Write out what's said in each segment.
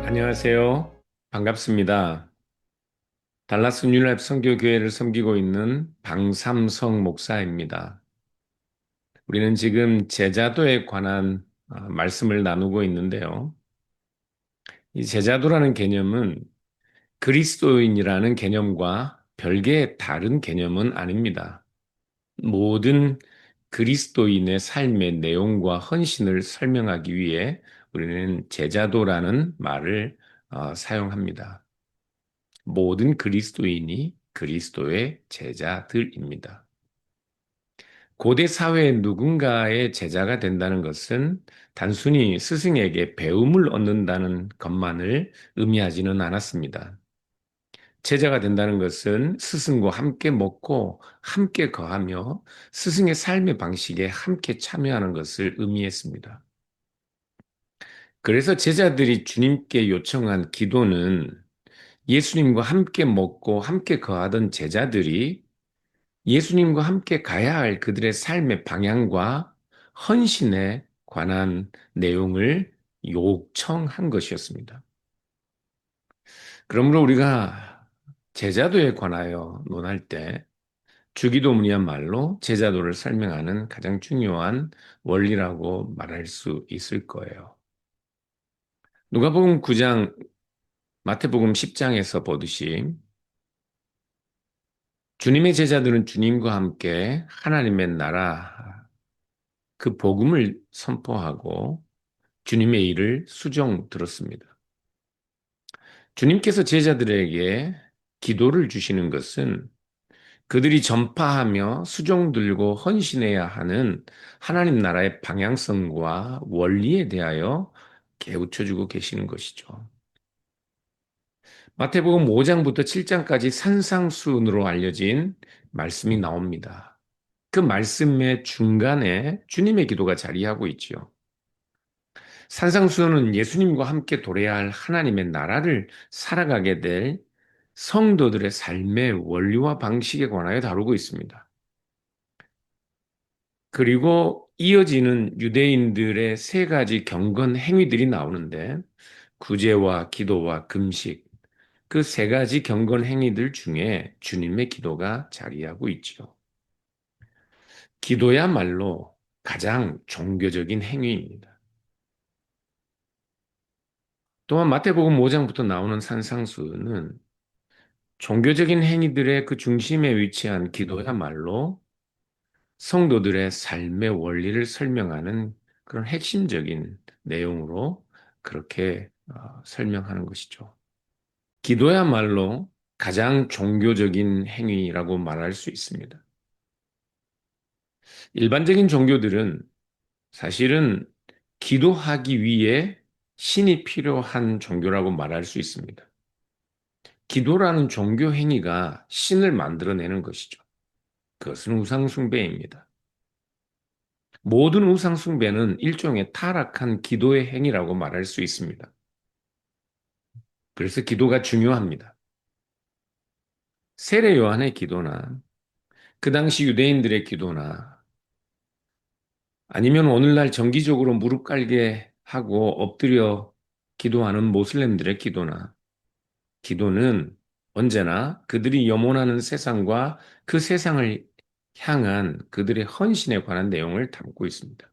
안녕하세요. 반갑습니다. 달라스 뉴랩 선교교회를 섬기고 있는 방삼성 목사입니다. 우리는 지금 제자도에 관한 말씀을 나누고 있는데요. 이 제자도라는 개념은 그리스도인이라는 개념과 별개의 다른 개념은 아닙니다. 모든 그리스도인의 삶의 내용과 헌신을 설명하기 위해 우리는 제자도라는 말을 사용합니다. 모든 그리스도인이 그리스도의 제자들입니다. 고대 사회의 누군가의 제자가 된다는 것은 단순히 스승에게 배움을 얻는다는 것만을 의미하지는 않았습니다. 제자가 된다는 것은 스승과 함께 먹고 함께 거하며 스승의 삶의 방식에 함께 참여하는 것을 의미했습니다. 그래서 제자들이 주님께 요청한 기도는 예수님과 함께 먹고 함께 거하던 제자들이 예수님과 함께 가야 할 그들의 삶의 방향과 헌신에 관한 내용을 요청한 것이었습니다. 그러므로 우리가 제자도에 관하여 논할 때 주기도문이야말로 제자도를 설명하는 가장 중요한 원리라고 말할 수 있을 거예요. 누가복음 9장, 마태복음 10장에서 보듯이 주님의 제자들은 주님과 함께 하나님의 나라, 그 복음을 선포하고 주님의 일을 수종 들었습니다. 주님께서 제자들에게 기도를 주시는 것은 그들이 전파하며 수종 들고 헌신해야 하는 하나님 나라의 방향성과 원리에 대하여 깨우쳐 주고 계시는 것이죠. 마태복음 5장부터 7장까지 산상수훈으로 알려진 말씀이 나옵니다. 그 말씀의 중간에 주님의 기도가 자리하고 있지요. 산상수훈은 예수님과 함께 도래해야 할 하나님의 나라를 살아가게 될 성도들의 삶의 원리와 방식에 관하여 다루고 있습니다. 그리고 이어지는 유대인들의 세 가지 경건 행위들이 나오는데 구제와 기도와 금식, 그 세 가지 경건 행위들 중에 주님의 기도가 자리하고 있죠. 기도야말로 가장 종교적인 행위입니다. 또한 마태복음 5장부터 나오는 산상수는 종교적인 행위들의 그 중심에 위치한 기도야말로 성도들의 삶의 원리를 설명하는 그런 핵심적인 내용으로 그렇게 설명하는 것이죠. 기도야말로 가장 종교적인 행위라고 말할 수 있습니다. 일반적인 종교들은 사실은 기도하기 위해 신이 필요한 종교라고 말할 수 있습니다. 기도라는 종교 행위가 신을 만들어내는 것이죠. 그것은 우상숭배입니다. 모든 우상숭배는 일종의 타락한 기도의 행위라고 말할 수 있습니다. 그래서 기도가 중요합니다. 세례 요한의 기도나 그 당시 유대인들의 기도나 아니면 오늘날 정기적으로 무릎 꿇게 하고 엎드려 기도하는 모슬렘들의 기도나 기도는 언제나 그들이 염원하는 세상과 그 세상을 향한 그들의 헌신에 관한 내용을 담고 있습니다.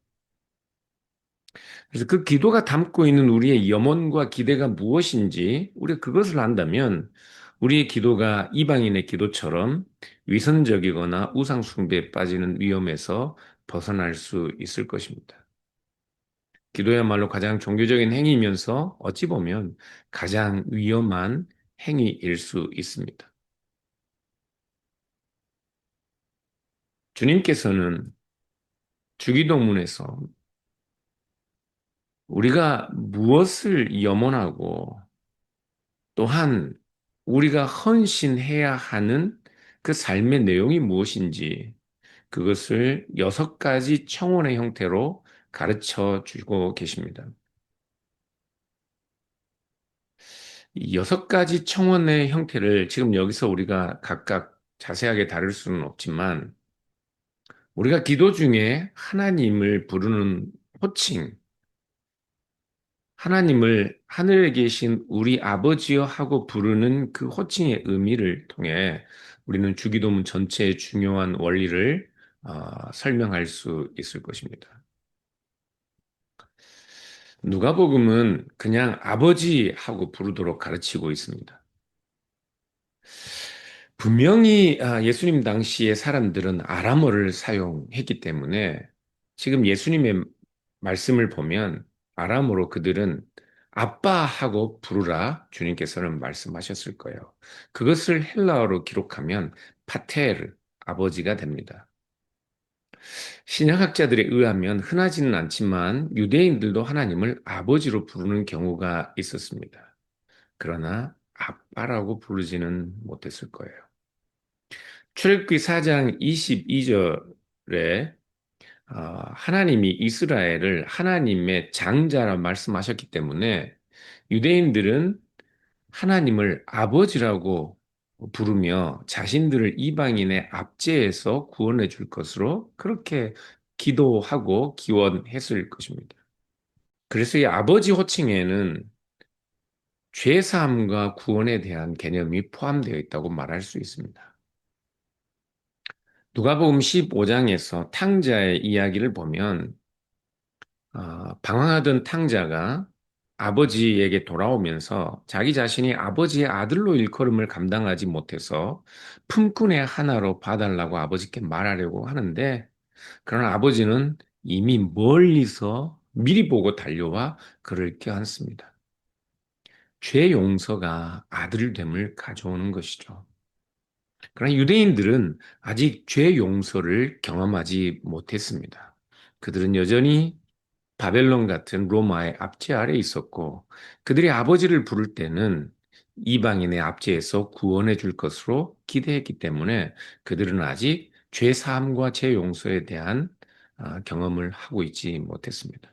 그래서 그 기도가 담고 있는 우리의 염원과 기대가 무엇인지 우리가 그것을 안다면 우리의 기도가 이방인의 기도처럼 위선적이거나 우상 숭배에 빠지는 위험에서 벗어날 수 있을 것입니다. 기도야말로 가장 종교적인 행위이면서 어찌 보면 가장 위험한 행위일 수 있습니다. 주님께서는 주기도문에서 우리가 무엇을 염원하고 또한 우리가 헌신해야 하는 그 삶의 내용이 무엇인지 그것을 6가지 청원의 형태로 가르쳐 주고 계십니다. 이 6가지 청원의 형태를 지금 여기서 우리가 각각 자세하게 다룰 수는 없지만 우리가 기도 중에 하나님을 부르는 호칭, 하나님을 하늘에 계신 우리 아버지여 하고 부르는 그 호칭의 의미를 통해 우리는 주기도문 전체의 중요한 원리를 설명할 수 있을 것입니다. 누가복음은 그냥 아버지 하고 부르도록 가르치고 있습니다. 분명히 예수님 당시의 사람들은 아람어를 사용했기 때문에 지금 예수님의 말씀을 보면 아람어로 그들은 아빠하고 부르라 주님께서는 말씀하셨을 거예요. 그것을 헬라어로 기록하면 파테르, 아버지가 됩니다. 신약학자들에 의하면 흔하지는 않지만 유대인들도 하나님을 아버지로 부르는 경우가 있었습니다. 그러나 아빠라고 부르지는 못했을 거예요. 출애굽기 4장 22절에 하나님이 이스라엘을 하나님의 장자라 말씀하셨기 때문에 유대인들은 하나님을 아버지라고 부르며 자신들을 이방인의 압제에서 구원해 줄 것으로 그렇게 기도하고 기원했을 것입니다. 그래서 이 아버지 호칭에는 죄사함과 구원에 대한 개념이 포함되어 있다고 말할 수 있습니다. 누가복음 15장에서 탕자의 이야기를 보면 방황하던 탕자가 아버지에게 돌아오면서 자기 자신이 아버지의 아들로 일컬음을 감당하지 못해서 품꾼의 하나로 봐달라고 아버지께 말하려고 하는데 그러나 아버지는 이미 멀리서 미리 보고 달려와 그를 껴안습니다. 죄 용서가 아들됨을 가져오는 것이죠. 그러나 유대인들은 아직 죄 용서를 경험하지 못했습니다. 그들은 여전히 바벨론 같은 로마의 압제 아래 있었고, 그들이 아버지를 부를 때는 이방인의 압제에서 구원해 줄 것으로 기대했기 때문에 그들은 아직 죄 사함과 죄 용서에 대한 경험을 하고 있지 못했습니다.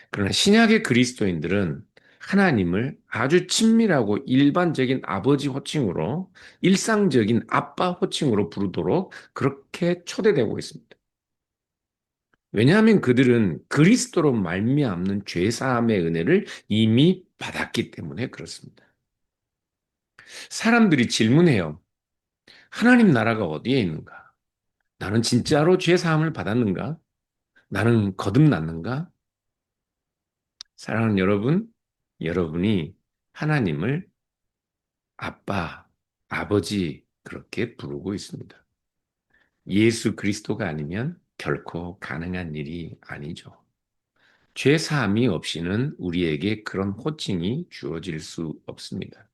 그러나 신약의 그리스도인들은 하나님을 아주 친밀하고 일반적인 아버지 호칭으로 일상적인 아빠 호칭으로 부르도록 그렇게 초대되고 있습니다. 왜냐하면 그들은 그리스도로 말미암는 죄 사함의 은혜를 이미 받았기 때문에 그렇습니다. 사람들이 질문해요. 하나님 나라가 어디에 있는가? 나는 진짜로 죄 사함을 받았는가? 나는 거듭났는가? 사랑하는 여러분, 여러분이 하나님을 아빠, 아버지 그렇게 부르고 있습니다. 예수 그리스도가 아니면 결코 가능한 일이 아니죠. 죄 사함이 없이는 우리에게 그런 호칭이 주어질 수 없습니다.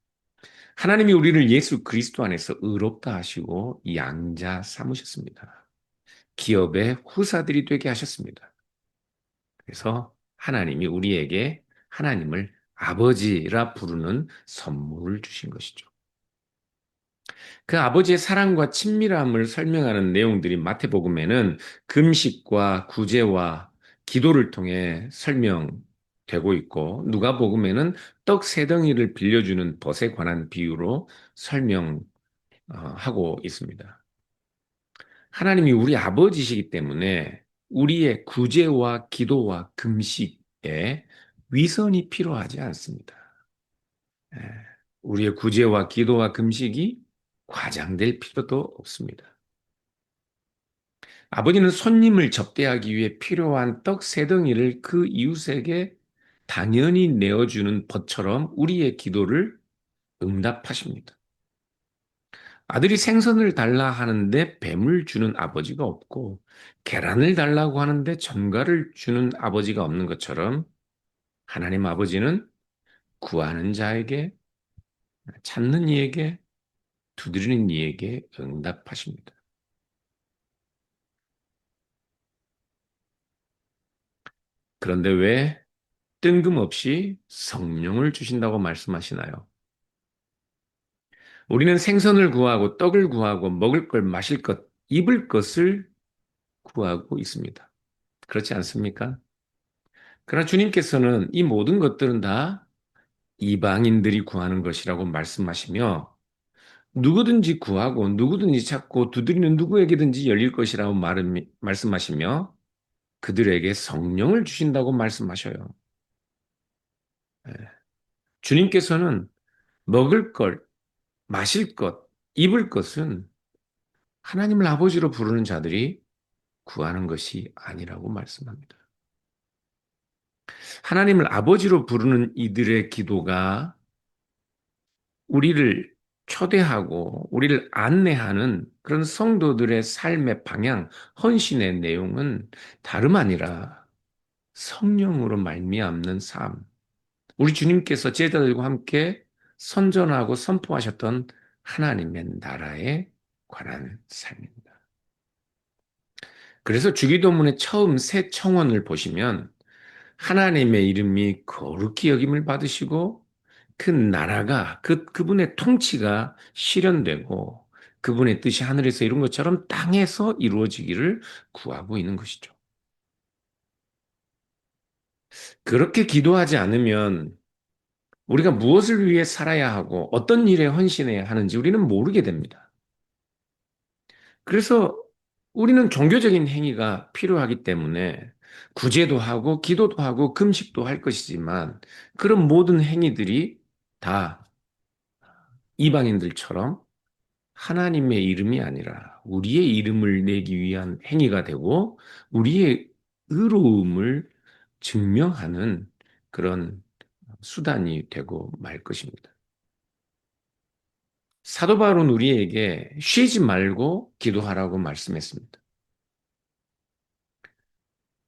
하나님이 우리를 예수 그리스도 안에서 의롭다 하시고 양자 삼으셨습니다. 기업의 후사들이 되게 하셨습니다. 그래서 하나님이 우리에게 하나님을 아버지라 부르는 선물을 주신 것이죠. 그 아버지의 사랑과 친밀함을 설명하는 내용들이 마태복음에는 금식과 구제와 기도를 통해 설명되고 있고 누가복음에는 떡 세 덩이를 빌려주는 벗에 관한 비유로 설명하고 있습니다. 하나님이 우리 아버지시기 때문에 우리의 구제와 기도와 금식에 위선이 필요하지 않습니다. 예, 우리의 구제와 기도와 금식이 과장될 필요도 없습니다. 아버지는 손님을 접대하기 위해 필요한 떡 세 덩이를 그 이웃에게 당연히 내어주는 것처럼 우리의 기도를 응답하십니다. 아들이 생선을 달라 하는데 뱀을 주는 아버지가 없고 계란을 달라고 하는데 전갈을 주는 아버지가 없는 것처럼 하나님 아버지는 구하는 자에게 찾는 이에게 두드리는 이에게 응답하십니다. 그런데 왜 뜬금없이 성령을 주신다고 말씀하시나요? 우리는 생선을 구하고 떡을 구하고 먹을 걸 마실 것, 입을 것을 구하고 있습니다. 그렇지 않습니까? 그러나 주님께서는 이 모든 것들은 다 이방인들이 구하는 것이라고 말씀하시며 누구든지 구하고 누구든지 찾고 두드리는 누구에게든지 열릴 것이라고 말씀하시며 그들에게 성령을 주신다고 말씀하셔요. 예. 주님께서는 먹을 것, 마실 것, 입을 것은 하나님을 아버지로 부르는 자들이 구하는 것이 아니라고 말씀합니다. 하나님을 아버지로 부르는 이들의 기도가 우리를 초대하고 우리를 안내하는 그런 성도들의 삶의 방향, 헌신의 내용은 다름 아니라 성령으로 말미암는 삶. 우리 주님께서 제자들과 함께 선전하고 선포하셨던 하나님의 나라에 관한 삶입니다. 그래서 주기도문의 처음 세 청원을 보시면 하나님의 이름이 거룩히 여김을 받으시고 그 나라가 그분의 통치가 실현되고 그분의 뜻이 하늘에서 이룬 것처럼 땅에서 이루어지기를 구하고 있는 것이죠. 그렇게 기도하지 않으면 우리가 무엇을 위해 살아야 하고 어떤 일에 헌신해야 하는지 우리는 모르게 됩니다. 그래서 우리는 종교적인 행위가 필요하기 때문에 구제도 하고 기도도 하고 금식도 할 것이지만 그런 모든 행위들이 다 이방인들처럼 하나님의 이름이 아니라 우리의 이름을 내기 위한 행위가 되고 우리의 의로움을 증명하는 그런 수단이 되고 말 것입니다. 사도 바울은 우리에게 쉬지 말고 기도하라고 말씀했습니다.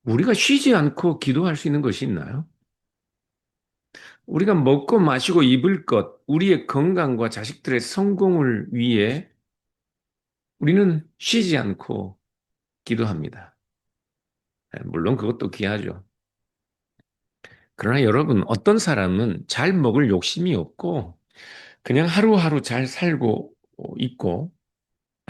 우리가 쉬지 않고 기도할 수 있는 것이 있나요? 우리가 먹고 마시고 입을 것, 우리의 건강과 자식들의 성공을 위해 우리는 쉬지 않고 기도합니다. 물론 그것도 귀하죠. 그러나 여러분, 어떤 사람은 잘 먹을 욕심이 없고 그냥 하루하루 잘 살고 있고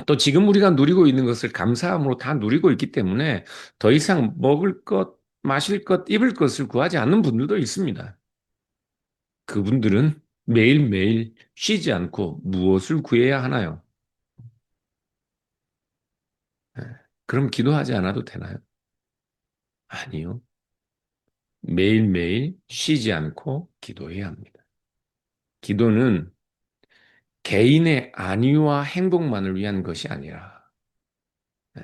또 지금 우리가 누리고 있는 것을 감사함으로 다 누리고 있기 때문에 더 이상 먹을 것, 마실 것, 입을 것을 구하지 않는 분들도 있습니다. 그분들은 매일매일 쉬지 않고 무엇을 구해야 하나요? 예. 그럼 기도하지 않아도 되나요? 아니요. 매일매일 쉬지 않고 기도해야 합니다. 기도는 개인의 안위와 행복만을 위한 것이 아니라 예,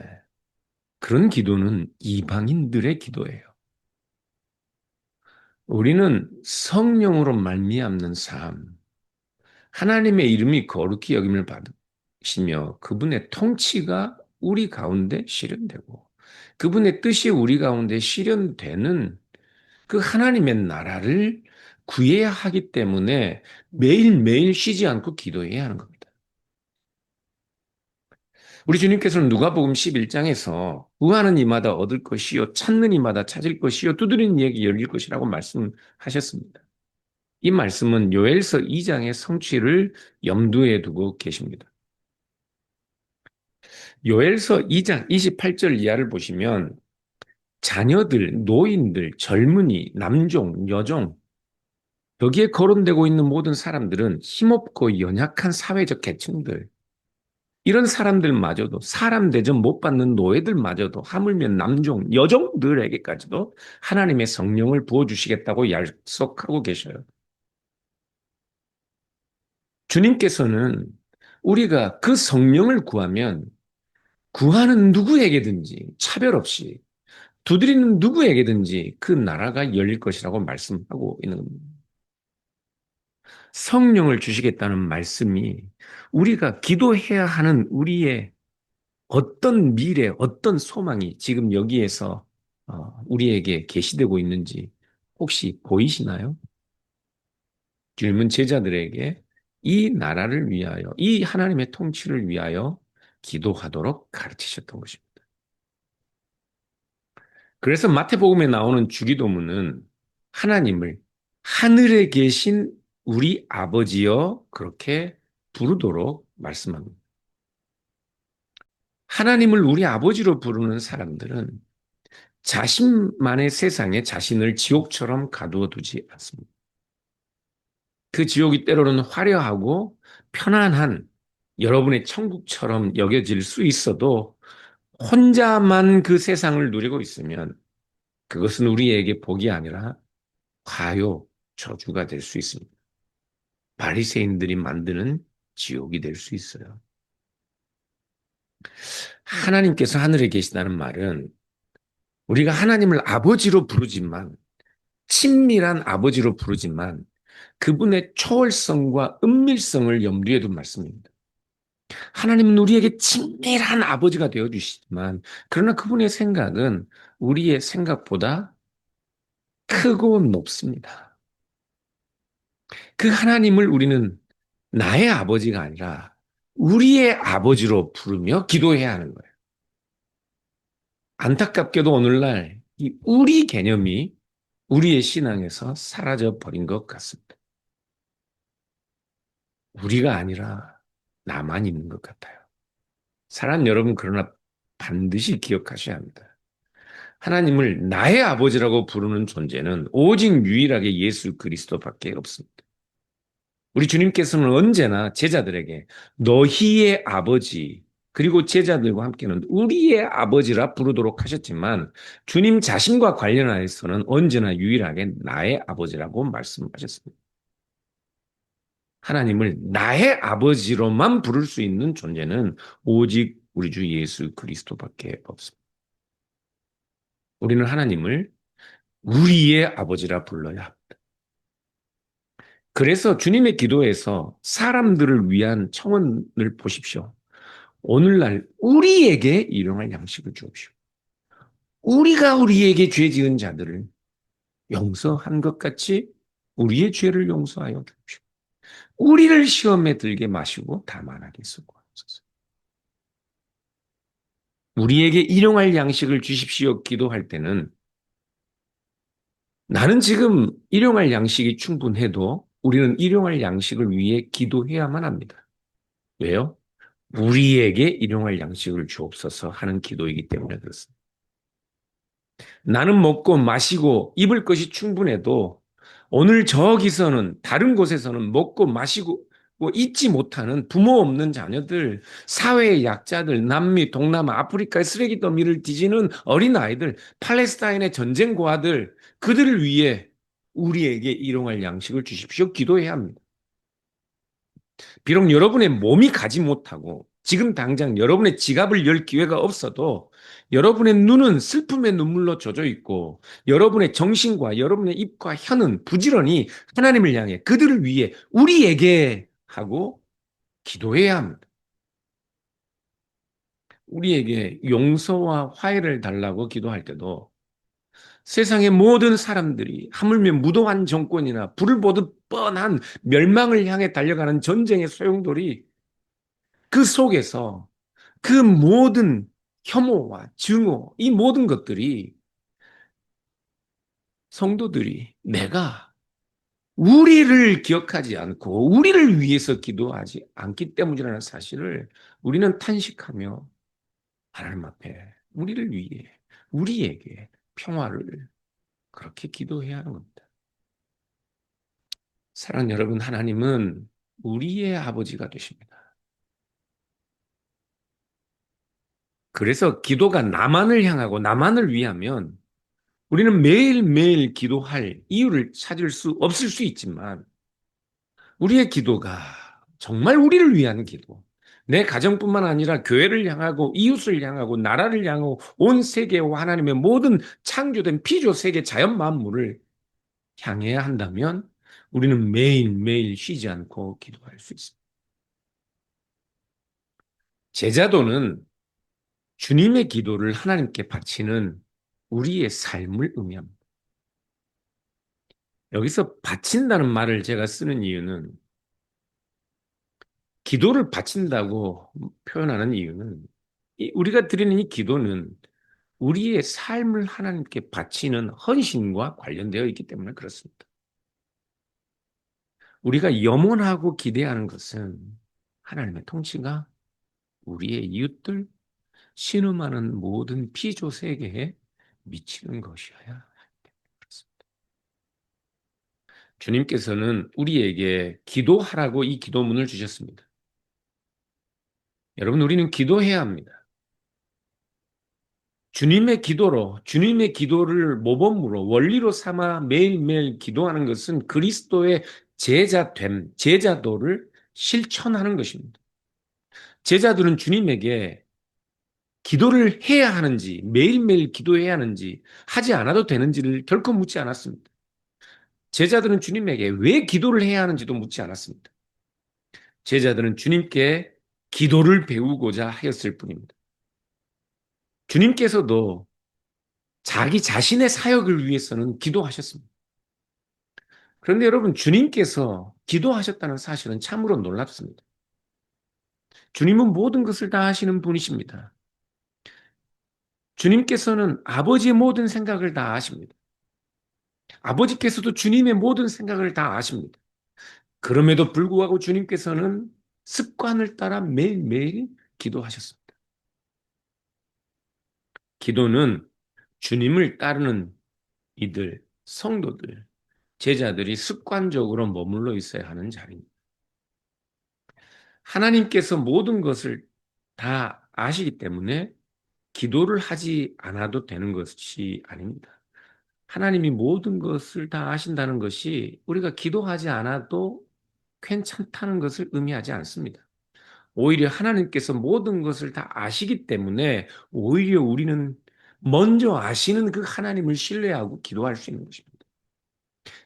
그런 기도는 이방인들의 기도예요. 우리는 성령으로 말미암는 삶, 하나님의 이름이 거룩히 여김을 받으시며 그분의 통치가 우리 가운데 실현되고 그분의 뜻이 우리 가운데 실현되는 그 하나님의 나라를 구해야 하기 때문에 매일매일 쉬지 않고 기도해야 하는 겁니다. 우리 주님께서는 누가복음 11장에서 구하는 이마다 얻을 것이요 찾는 이마다 찾을 것이요 두드리는 이에게 열릴 것이라고 말씀하셨습니다. 이 말씀은 요엘서 2장의 성취를 염두에 두고 계십니다. 요엘서 2장 28절 이하를 보시면 자녀들, 노인들, 젊은이, 남종, 여종 여기에 거론되고 있는 모든 사람들은 힘없고 연약한 사회적 계층들 이런 사람들마저도 사람 대접 못 받는 노예들마저도 하물며 남종, 여종들에게까지도 하나님의 성령을 부어주시겠다고 약속하고 계셔요. 주님께서는 우리가 그 성령을 구하면 구하는 누구에게든지 차별 없이 두드리는 누구에게든지 그 나라가 열릴 것이라고 말씀하고 있는 겁니다. 성령을 주시겠다는 말씀이 우리가 기도해야 하는 우리의 어떤 미래, 어떤 소망이 지금 여기에서 우리에게 계시되고 있는지 혹시 보이시나요? 젊은 제자들에게 이 나라를 위하여, 이 하나님의 통치를 위하여 기도하도록 가르치셨던 것입니다. 그래서 마태복음에 나오는 주기도문은 하나님을 하늘에 계신 우리 아버지여 그렇게 부르도록 말씀합니다. 하나님을 우리 아버지로 부르는 사람들은 자신만의 세상에 자신을 지옥처럼 가두어 두지 않습니다. 그 지옥이 때로는 화려하고 편안한 여러분의 천국처럼 여겨질 수 있어도 혼자만 그 세상을 누리고 있으면 그것은 우리에게 복이 아니라 과요, 저주가 될 수 있습니다. 바리새인들이 만드는 지옥이 될 수 있어요. 하나님께서 하늘에 계시다는 말은 우리가 하나님을 아버지로 부르지만 친밀한 아버지로 부르지만 그분의 초월성과 은밀성을 염두에 둔 말씀입니다. 하나님은 우리에게 친밀한 아버지가 되어 주시지만 그러나 그분의 생각은 우리의 생각보다 크고 높습니다. 그 하나님을 우리는 나의 아버지가 아니라 우리의 아버지로 부르며 기도해야 하는 거예요. 안타깝게도 오늘날 이 우리 개념이 우리의 신앙에서 사라져 버린 것 같습니다. 우리가 아니라 나만 있는 것 같아요. 사랑 여러분, 그러나 반드시 기억하셔야 합니다. 하나님을 나의 아버지라고 부르는 존재는 오직 유일하게 예수 그리스도밖에 없습니다. 우리 주님께서는 언제나 제자들에게 너희의 아버지, 그리고 제자들과 함께는 우리의 아버지라 부르도록 하셨지만 주님 자신과 관련하여서는 언제나 유일하게 나의 아버지라고 말씀하셨습니다. 하나님을 나의 아버지로만 부를 수 있는 존재는 오직 우리 주 예수 그리스도밖에 없습니다. 우리는 하나님을 우리의 아버지라 불러야 합니다. 그래서 주님의 기도에서 사람들을 위한 청원을 보십시오. 오늘날 우리에게 일용할 양식을 주옵시오. 우리가 우리에게 죄 지은 자들을 용서한 것 같이 우리의 죄를 용서하여 주옵시오. 우리를 시험에 들게 마시고 다만하게 쓰고 하소서. 우리에게 일용할 양식을 주십시오 기도할 때는 나는 지금 일용할 양식이 충분해도 우리는 일용할 양식을 위해 기도해야만 합니다. 왜요? 우리에게 일용할 양식을 주옵소서 하는 기도이기 때문에 그렇습니다. 나는 먹고 마시고 입을 것이 충분해도 오늘 저기서는 다른 곳에서는 먹고 마시고 잊지 못하는 부모 없는 자녀들, 사회의 약자들, 남미, 동남아, 아프리카의 쓰레기 더미를 뒤지는 어린아이들, 팔레스타인의 전쟁 고아들, 그들을 위해 우리에게 일용할 양식을 주십시오. 기도해야 합니다. 비록 여러분의 몸이 가지 못하고 지금 당장 여러분의 지갑을 열 기회가 없어도 여러분의 눈은 슬픔의 눈물로 젖어 있고 여러분의 정신과 여러분의 입과 혀는 부지런히 하나님을 향해 그들을 위해 우리에게 하고 기도해야 합니다. 우리에게 용서와 화해를 달라고 기도할 때도 세상의 모든 사람들이 하물며 무도한 정권이나 불을 보듯 뻔한 멸망을 향해 달려가는 전쟁의 소용돌이 그 속에서 그 모든 혐오와 증오, 이 모든 것들이 성도들이 내가 우리를 기억하지 않고 우리를 위해서 기도하지 않기 때문이라는 사실을 우리는 탄식하며 하나님 앞에 우리를 위해 우리에게 평화를 그렇게 기도해야 하는 겁니다. 사랑하는 여러분, 하나님은 우리의 아버지가 되십니다. 그래서 기도가 나만을 향하고 나만을 위하면 우리는 매일매일 기도할 이유를 찾을 수 없을 수 있지만 우리의 기도가 정말 우리를 위한 기도, 내 가정뿐만 아니라 교회를 향하고 이웃을 향하고 나라를 향하고 온 세계와 하나님의 모든 창조된 피조 세계 자연 만물을 향해야 한다면 우리는 매일매일 쉬지 않고 기도할 수 있습니다. 제자도는 주님의 기도를 하나님께 바치는 우리의 삶을 의미합니다. 여기서 바친다는 말을 제가 쓰는 이유는 기도를 바친다고 표현하는 이유는 우리가 드리는 이 기도는 우리의 삶을 하나님께 바치는 헌신과 관련되어 있기 때문에 그렇습니다. 우리가 염원하고 기대하는 것은 하나님의 통치가 우리의 이웃들, 신음하는 모든 피조 세계에 미치는 것이어야 그렇습니다. 주님께서는 우리에게 기도하라고 이 기도문을 주셨습니다. 여러분, 우리는 기도해야 합니다. 주님의 기도로, 주님의 기도를 모범으로, 원리로 삼아 매일매일 기도하는 것은 그리스도의 제자됨, 제자도를 실천하는 것입니다. 제자들은 주님에게 기도를 해야 하는지, 매일매일 기도해야 하는지, 하지 않아도 되는지를 결코 묻지 않았습니다. 제자들은 주님에게 왜 기도를 해야 하는지도 묻지 않았습니다. 제자들은 주님께 기도를 배우고자 하였을 뿐입니다. 주님께서도 자기 자신의 사역을 위해서는 기도하셨습니다. 그런데 여러분, 주님께서 기도하셨다는 사실은 참으로 놀랍습니다. 주님은 모든 것을 다 아시는 분이십니다. 주님께서는 아버지의 모든 생각을 다 아십니다. 아버지께서도 주님의 모든 생각을 다 아십니다. 그럼에도 불구하고 주님께서는 습관을 따라 매일매일 기도하셨습니다. 기도는 주님을 따르는 이들, 성도들, 제자들이 습관적으로 머물러 있어야 하는 자리입니다. 하나님께서 모든 것을 다 아시기 때문에 기도를 하지 않아도 되는 것이 아닙니다. 하나님이 모든 것을 다 아신다는 것이 우리가 기도하지 않아도 괜찮다는 것을 의미하지 않습니다. 오히려 하나님께서 모든 것을 다 아시기 때문에 오히려 우리는 먼저 아시는 그 하나님을 신뢰하고 기도할 수 있는 것입니다.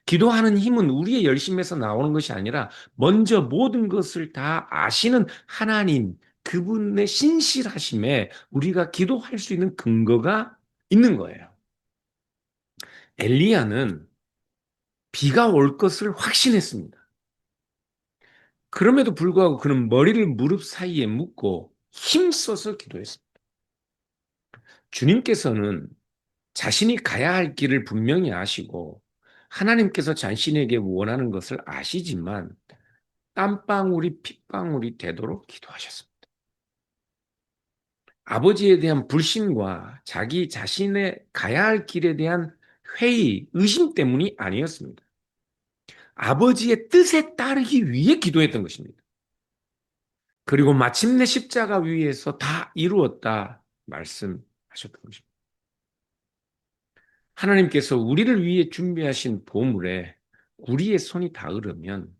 기도하는 힘은 우리의 열심에서 나오는 것이 아니라 먼저 모든 것을 다 아시는 하나님, 그분의 신실하심에 우리가 기도할 수 있는 근거가 있는 거예요. 엘리야는 비가 올 것을 확신했습니다. 그럼에도 불구하고 그는 머리를 무릎 사이에 묻고 힘써서 기도했습니다. 주님께서는 자신이 가야 할 길을 분명히 아시고 하나님께서 자신에게 원하는 것을 아시지만 땀방울이 핏방울이 되도록 기도하셨습니다. 아버지에 대한 불신과 자기 자신의 가야 할 길에 대한 회의, 의심 때문이 아니었습니다. 아버지의 뜻에 따르기 위해 기도했던 것입니다. 그리고 마침내 십자가 위에서 다 이루었다 말씀하셨던 것입니다. 하나님께서 우리를 위해 준비하신 보물에 우리의 손이 닿으려면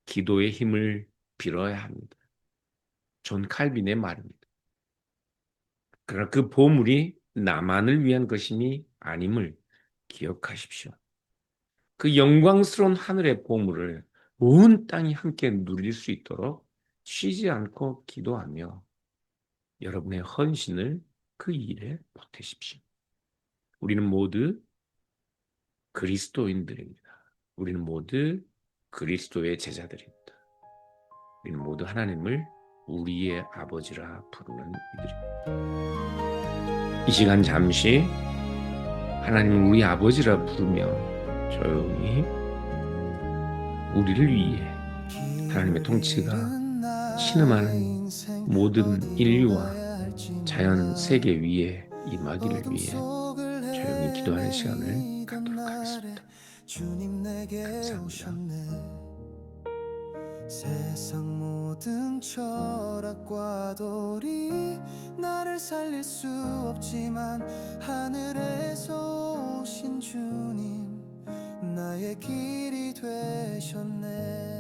기도의 힘을 빌어야 합니다. 존 칼빈의 말입니다. 그러나 그 보물이 나만을 위한 것임이 아님을 기억하십시오. 그 영광스러운 하늘의 보물을 온 땅이 함께 누릴 수 있도록 쉬지 않고 기도하며 여러분의 헌신을 그 일에 보태십시오. 우리는 모두 그리스도인들입니다. 우리는 모두 그리스도의 제자들입니다. 우리는 모두 하나님을 우리의 아버지라 부르는 이들입니다. 이 시간 잠시 하나님을 우리 아버지라 부르며 조용히 우리를 위해 하나님의 통치가 신음하는 모든 인류와 자연 세계 위에 임하기를 위해 조용히 기도하는 시간을 갖도록 하겠습니다. 감사합니다. 세상 모든 철학과 도리 나를 살릴 수 없지만 하늘에서 오신 주님 나의 길이 되셨네.